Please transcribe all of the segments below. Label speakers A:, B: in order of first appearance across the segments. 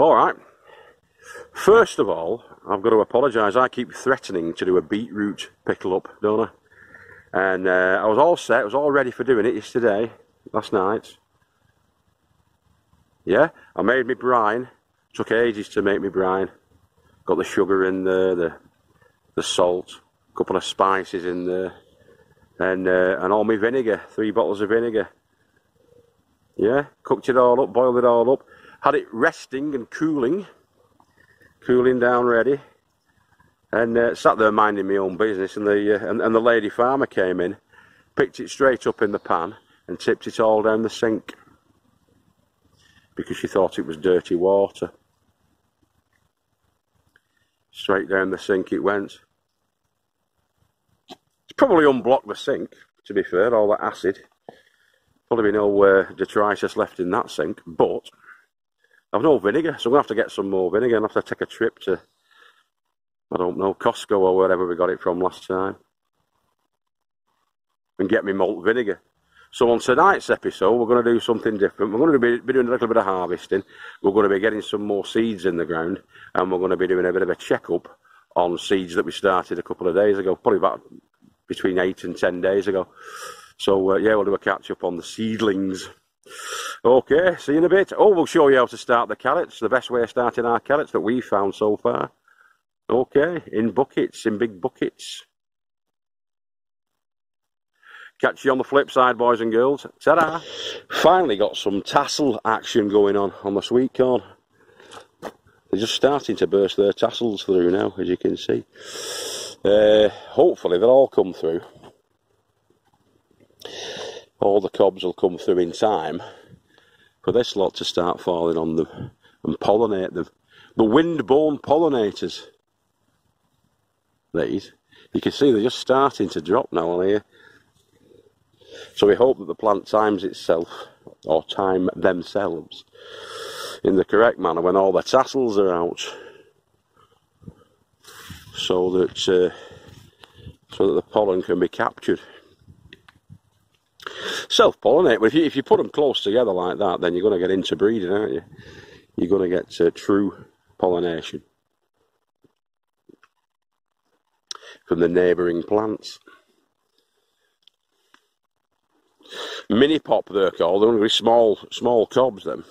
A: All right. First of all, I've got to apologise. I keep threatening to do a beetroot pickle up, don't I? And I was all set. I was all ready for doing it yesterday, last night. Yeah, I made me brine. Took ages to make me brine. Got the sugar in there, the salt, a couple of spices in there, and all my vinegar. 3 bottles of vinegar. Yeah, cooked it all up, boiled it all up. Had it resting and cooling down ready, and sat there minding my own business, and the lady farmer came in, picked it straight up in the pan and tipped it all down the sink because she thought it was dirty water. Straight down the sink it went. It's probably unblocked the sink, to be fair, all that acid. Probably no detritus left in that sink, but I've no vinegar, so I'm going to have to get some more vinegar and have to take a trip to, I don't know, Costco or wherever we got it from last time, and get me malt vinegar. So on tonight's episode, we're going to do something different. We're going to be doing a little bit of harvesting. We're going to be getting some more seeds in the ground, and we're going to be doing a bit of a check-up on seeds that we started a couple of days ago, probably about between 8 and 10 days ago. So yeah, we'll do a catch-up on the seedlings. Okay, see you in a bit. Oh, we'll show you how to start the carrots, the best way of starting our carrots that we've found so far. Okay, in buckets, in big buckets. Catch you on the flip side, boys and girls. Ta-da! Finally got some tassel action going on the sweet corn. They're just starting to burst their tassels through now, as you can see. Hopefully they'll all come through. All the cobs will come through in time for this lot to start falling on them and pollinate them. The wind-borne pollinators. These. You can see they're just starting to drop now on here. So we hope that the plant times itself, or time themselves, in the correct manner when all the tassels are out, so that the pollen can be captured. Self-pollinate, but if you put them close together like that, then you're going to get interbreeding, aren't you? You're going to get true pollination from the neighbouring plants. Mini pop they're called. They're going to be small cobs then.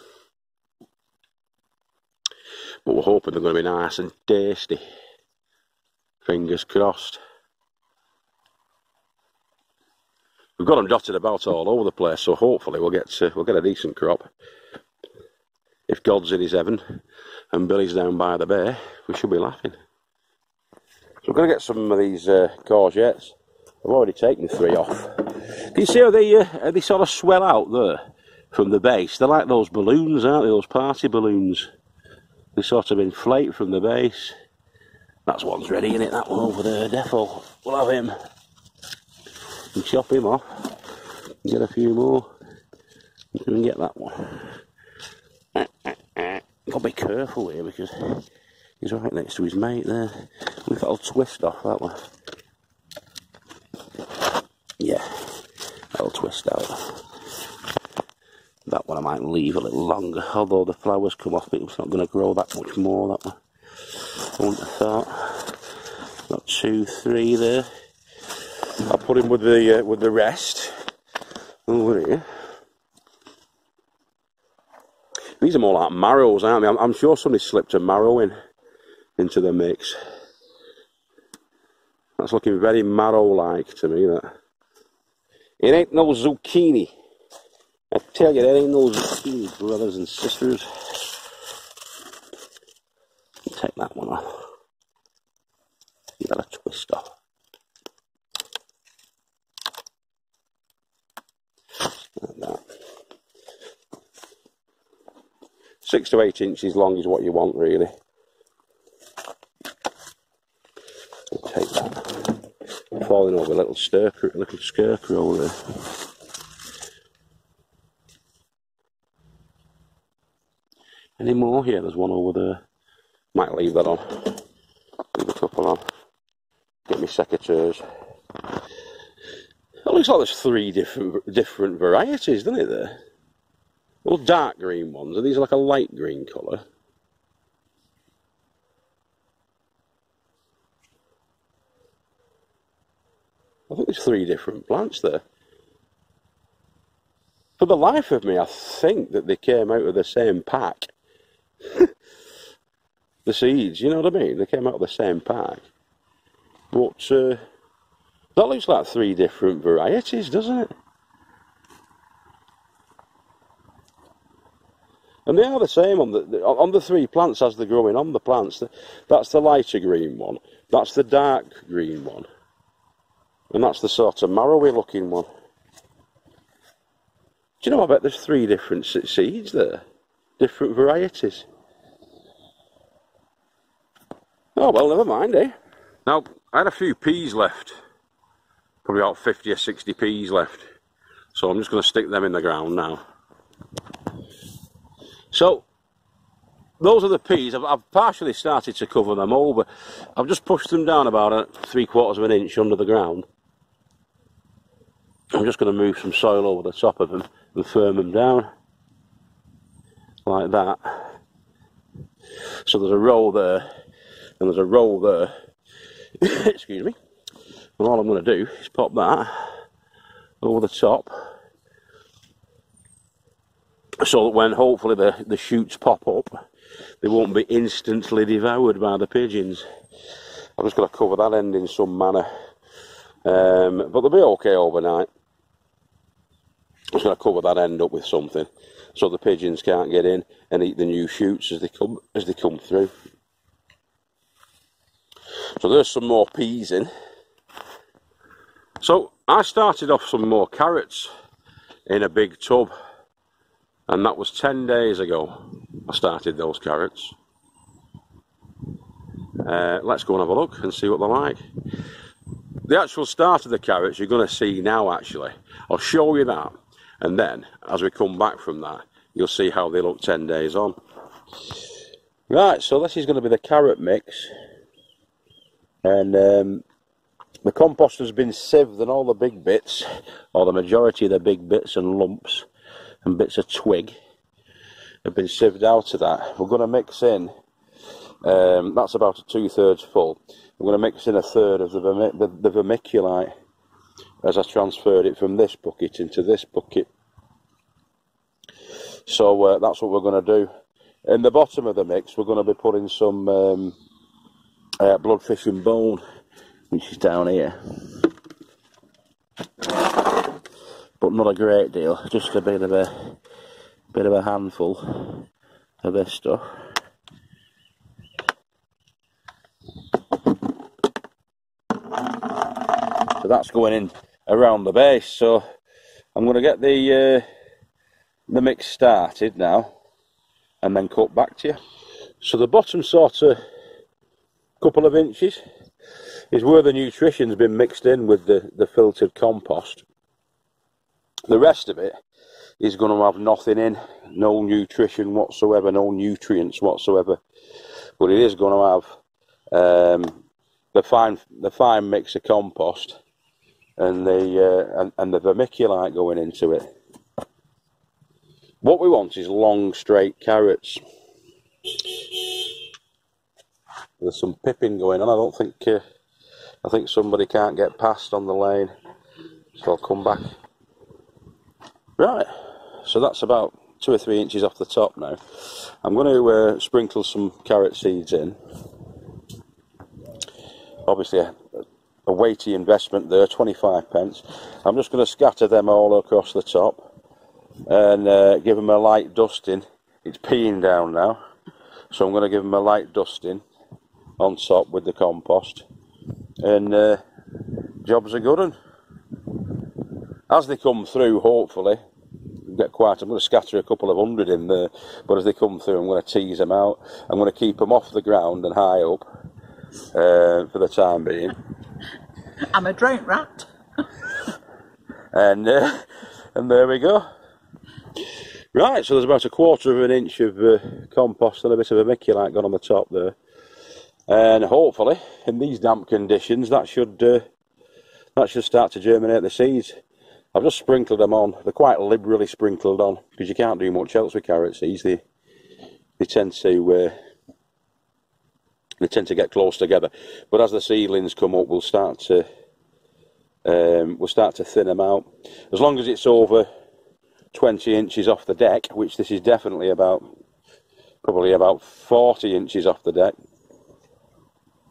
A: But we're hoping they're going to be nice and tasty. Fingers crossed. We've got them dotted about all over the place, so hopefully we'll get a decent crop. If God's in his heaven and Billy's down by the bay, we should be laughing. So we're going to get some of these courgettes. I've already taken 3 off. Can you see how they sort of swell out there from the base? They're like those balloons, aren't they? Those party balloons. They sort of inflate from the base. That's one's ready, isn't it? That one over there, defo. We'll have him. And chop him off. Get a few more. You can get that one. Got to be careful here because he's right next to his mate there. Look, that'll twist off that one. Yeah, that'll twist out. That one I might leave a little longer, although the flowers come off, but it's not going to grow that much more, that one. I wouldn't have thought. Got 2, 3 there. I'll put him with the rest over here. These are more like marrows, aren't they? I'm sure somebody slipped a marrow into the mix. That's looking very marrow-like to me, that. It ain't no zucchini. I tell you, that ain't no zucchini, brothers and sisters. Take that one off. You got a twist off. Like that. 6 to 8 inches long is what you want, really. I'll take that. Falling over a little scarecrow there. Any more? Here, there's one over there. Might leave that on. Leave a couple on. Get me secateurs. It looks like there's 3 different varieties, doesn't it, there? Well, dark green ones. Are these like a light green colour? I think there's 3 different plants there. For the life of me, I think that they came out of the same pack. The seeds, you know what I mean? They came out of the same pack. But that looks like 3 different varieties, doesn't it? And they are the same on the 3 plants as they're growing on the plants. That's the lighter green one, that's the dark green one, and that's the sort of marrowy looking one. Do you know, I bet there's 3 different seeds there, different varieties. Oh well, never mind, eh? Now, I had a few peas left, probably about 50 or 60 peas left, so I'm just going to stick them in the ground now. So, those are the peas. I've partially started to cover them over. I've just pushed them down about 3/4 of an inch under the ground. I'm just going to move some soil over the top of them and firm them down, like that. So there's a row there, and there's a row there. Excuse me. And all I'm going to do is pop that over the top, so that when hopefully the shoots pop up, they won't be instantly devoured by the pigeons. I'm just going to cover that end in some manner, but they'll be okay overnight. I'm just going to cover that end up with something, so the pigeons can't get in and eat the new shoots as they come through. So there's some more peas in. So I started off some more carrots in a big tub, and that was 10 days ago I started those carrots. Let's go and have a look and see what they're like. The actual start of the carrots you're going to see now actually. I'll show you that, and then as we come back from that you'll see how they look 10 days on. Right, so this is going to be the carrot mix, and the compost has been sieved, and all the big bits, or the majority of the big bits and lumps and bits of twig have been sieved out of that. We're going to mix in, that's about 2/3 full. We're going to mix in 1/3 of the vermiculite as I transferred it from this bucket into this bucket. So that's what we're going to do. In the bottom of the mix we're going to be putting some bloodfish and bone, which is down here, but not a great deal, just a bit of a handful of this stuff. So that's going in around the base. So I'm going to get the mix started now, and then cut back to you. So the bottom sort of couple of inches is where the nutrition's been mixed in with the filtered compost. The rest of it is going to have nothing in, no nutrition whatsoever, no nutrients whatsoever. But it is going to have the fine mix of compost and the vermiculite going into it. What we want is long, straight carrots. There's some pipping going on. I think somebody can't get past on the lane, so I'll come back. Right, so that's about 2 or 3 inches off the top now. I'm going to sprinkle some carrot seeds in. Obviously a weighty investment there, 25p. I'm just going to scatter them all across the top and give them a light dusting. It's peeing down now, so I'm going to give them a light dusting on top with the compost, and jobs are good. And as they come through, hopefully get quite, I'm going to scatter a couple of hundred in there, but as they come through I'm going to tease them out. I'm going to keep them off the ground and high up for the time being.
B: I'm a drone rat.
A: And there we go. Right, so there's about 1/4 of an inch of compost and a bit of vermiculite gone on the top there. And hopefully, in these damp conditions, that should start to germinate the seeds. I've just sprinkled them on. They're quite liberally sprinkled on, because you can't do much else with carrot seeds. They tend to get close together. But as the seedlings come up, we'll start to we'll start to thin them out. As long as it's over 20 inches off the deck, which this is definitely probably about 40 inches off the deck,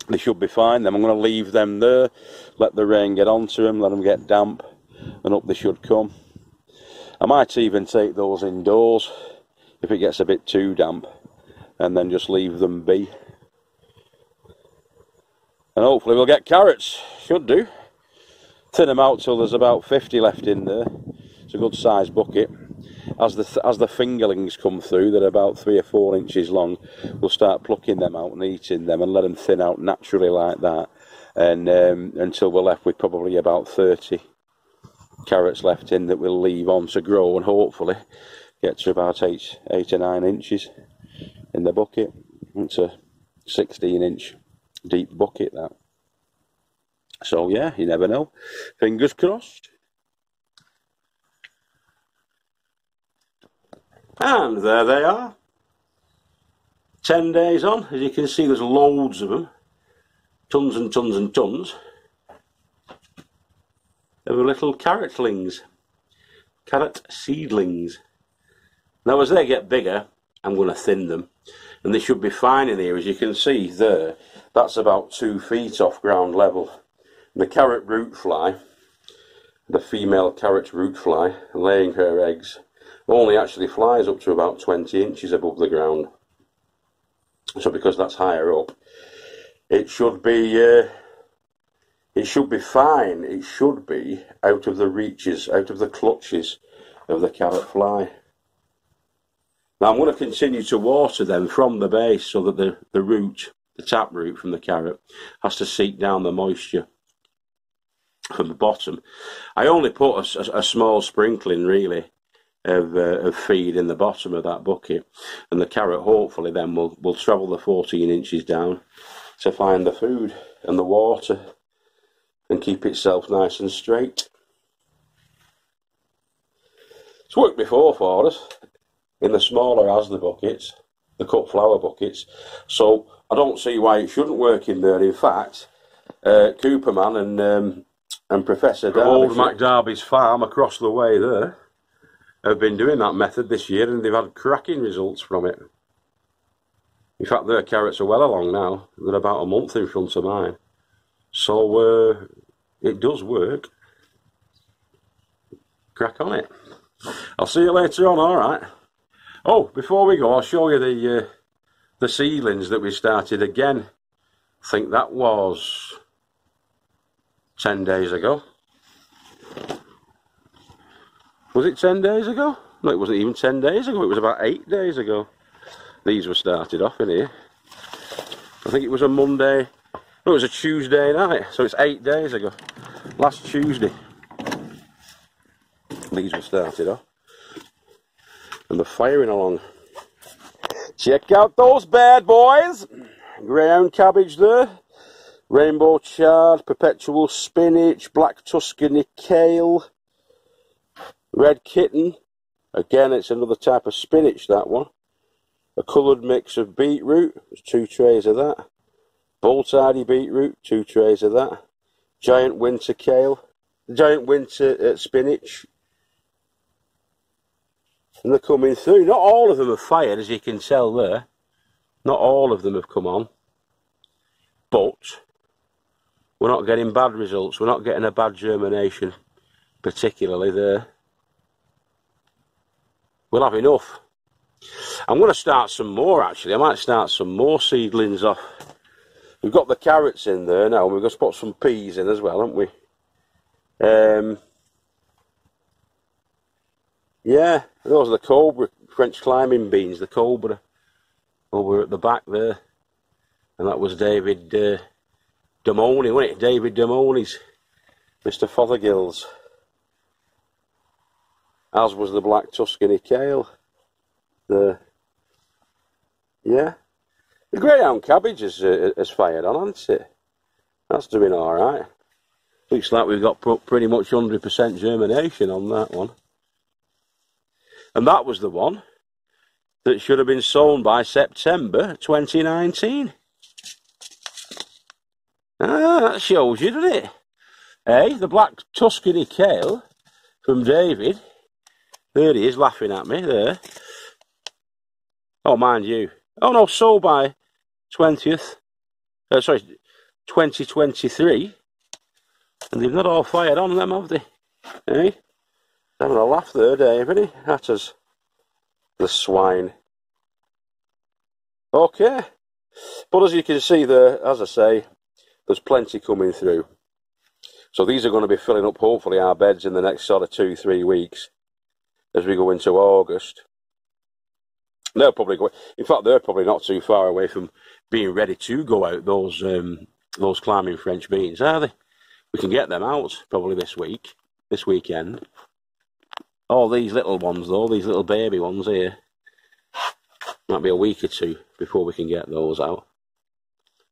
A: they should be fine. Then I'm going to leave them there, let the rain get onto them, let them get damp, and up they should come. I might even take those indoors if it gets a bit too damp, and then just leave them be. And hopefully we'll get carrots. Should do. Thin them out till there's about 50 left in there. It's a good sized bucket. As the fingerlings come through, that are about 3 or 4 inches long, we'll start plucking them out and eating them and let them thin out naturally like that, and until we're left with probably about 30 carrots left in that we'll leave on to grow, and hopefully get to about 8 or 9 inches in the bucket. It's a 16-inch deep bucket, that. So yeah, you never know. Fingers crossed. And there they are. 10 days on. As you can see, there's loads of them. Tons and tons and tons. They were little carrotlings. Carrot seedlings. Now as they get bigger, I'm going to thin them. And they should be fine in here. As you can see there, that's about 2 feet off ground level. And the carrot root fly, the female carrot root fly, laying her eggs, only actually flies up to about 20 inches above the ground. So because that's higher up, it should be fine. It should be out of the reaches, out of the clutches of the carrot fly. Now I'm going to continue to water them from the base so that the root, the tap root from the carrot, has to seek down the moisture from the bottom. I only put a small sprinkling really of feed in the bottom of that bucket, and the carrot hopefully then will travel the 14 inches down to find the food and the water and keep itself nice and straight. It's worked before for us in the smaller asda buckets, the cut flower buckets, so I don't see why it shouldn't work in there. In fact, Cooperman and Professor Darby, old McDarby's farm across the way there, have been doing that method this year, and they've had cracking results from it. In fact, their carrots are well along now. They're about a month in front of mine. So it does work. Crack on it. I'll see you later on, alright? Oh, before we go, I'll show you the seedlings that we started again. I think that was 10 days ago. Was it 10 days ago? No, it wasn't even 10 days ago. It was about 8 days ago. These were started off in here. I think it was a Monday. No, it was a Tuesday night. So it's 8 days ago. Last Tuesday. These were started off. And they're firing along. Check out those bad boys. Ground cabbage there. Rainbow chard, perpetual spinach, black Tuscany kale. Red kitten, again it's another type of spinach, that one. A coloured mix of beetroot, there's 2 trays of that. Bolt-hardy beetroot, 2 trays of that. Giant winter kale, giant winter spinach. And they're coming through. Not all of them have fired, as you can tell there. Not all of them have come on. But we're not getting bad results. We're not getting a bad germination, particularly there. We'll have enough. I'm going to start some more actually. I might start some more seedlings off. We've got the carrots in there now, and we've got to put some peas in as well, haven't we? Yeah, those are the Cobra French climbing beans, the Cobra, over at the back there. And that was David Damoni, wasn't it? David Damoni's, Mr. Fothergill's. As was the black Tuscany kale. Yeah. The greyhound cabbage has fired on, hasn't it? That's doing alright. Looks like we've got pretty much 100% germination on that one. And that was the one that should have been sown by September 2019. Ah, that shows you, doesn't it? Hey, the black Tuscany kale from David. There he is, laughing at me there. Oh, mind you. Oh no, sold by 2023. And they've not all fired on them, have they? Hey? Having a laugh there, Dave, isn't he? At us. The swine. Okay. But as you can see there, as I say, there's plenty coming through. So these are going to be filling up, hopefully, our beds in the next sort of 2-3 weeks as we go into August. They're probably going, in fact, they're probably not too far away from being ready to go out, those climbing French beans, are they? We can get them out probably this weekend. All these little ones, though, these little baby ones here, might be a week or two before we can get those out.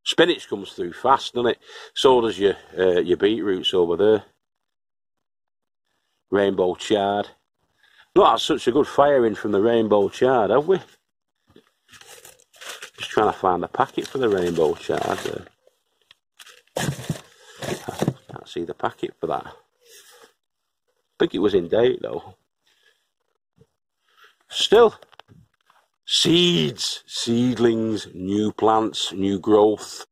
A: Spinach comes through fast, doesn't it? So does your beetroots over there. Rainbow chard. Not had such a good firing from the rainbow chard, have we? Just trying to find the packet for the rainbow chard there. Can't see the packet for that. I think it was in date though. Still, seeds, seedlings, new plants, new growth,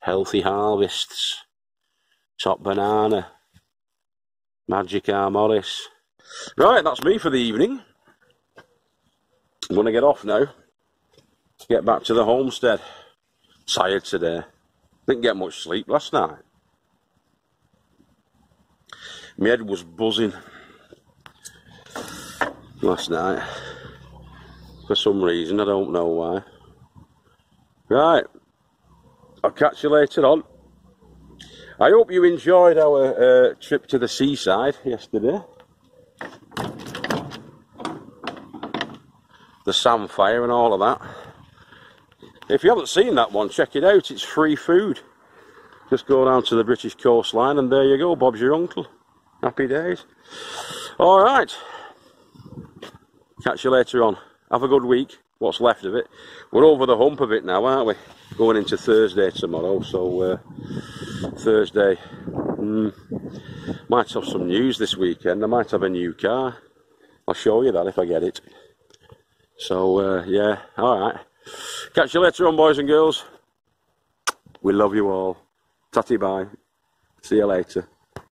A: healthy harvests, top banana, magic armoris. Right, that's me for the evening. I'm going to get off now. Get back to the homestead. Tired today. Didn't get much sleep last night. My head was buzzing last night. For some reason, I don't know why. Right. I'll catch you later on. I hope you enjoyed our trip to the seaside yesterday. The samphire and all of that. If you haven't seen that one, check it out. It's free food. Just go down to the British coastline and there you go. Bob's your uncle. Happy days. Alright. Catch you later on. Have a good week. What's left of it. We're over the hump of it now, aren't we? Going into Thursday tomorrow. So Thursday. Might have some news this weekend. I might have a new car. I'll show you that if I get it. So, yeah, alright. Catch you later on, boys and girls. We love you all. Tatty bye. See you later.